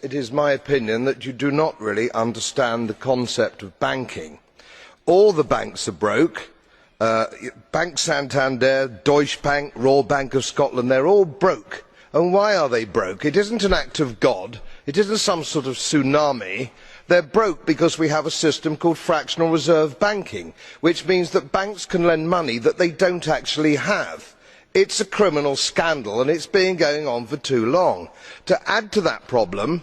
it is my opinion that you do not really understand the concept of banking. All the banks are broke. Bank Santander, Deutsche Bank, Royal Bank of Scotland, they're all broke. And why are they broke? It isn't an act of God. It isn't some sort of tsunami. They're broke because we have a system called fractional reserve banking, which means that banks can lend money that they don't actually have. It's a criminal scandal, and it's been going on for too long. To add to that problem,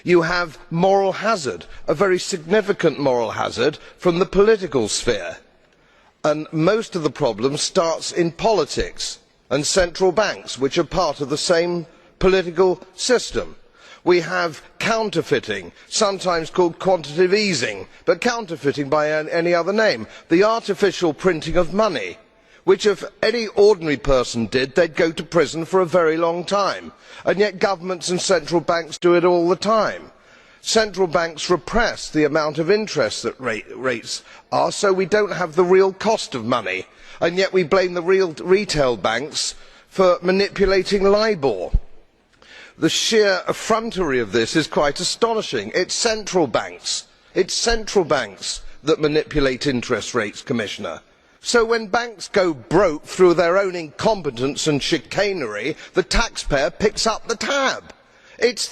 you have moral hazard, a very significant moral hazard from the political sphere. And most of the problem starts in politics and central banks, which are part of the same political system. We have counterfeiting, sometimes called quantitative easing, but counterfeiting by any other name. The artificial printing of money, which if any ordinary person did, they'd go to prison for a very long time. And yet governments and central banks do it all the time. Central banks repress the amount of interest that rates are, so we don't have the real cost of money. And yet we blame the real retail banks for manipulating LIBOR. The sheer effrontery of this is quite astonishing. It's central banks that manipulate interest rates, Commissioner. So when banks go broke through their own incompetence and chicanery, the taxpayer picks up the tab. It's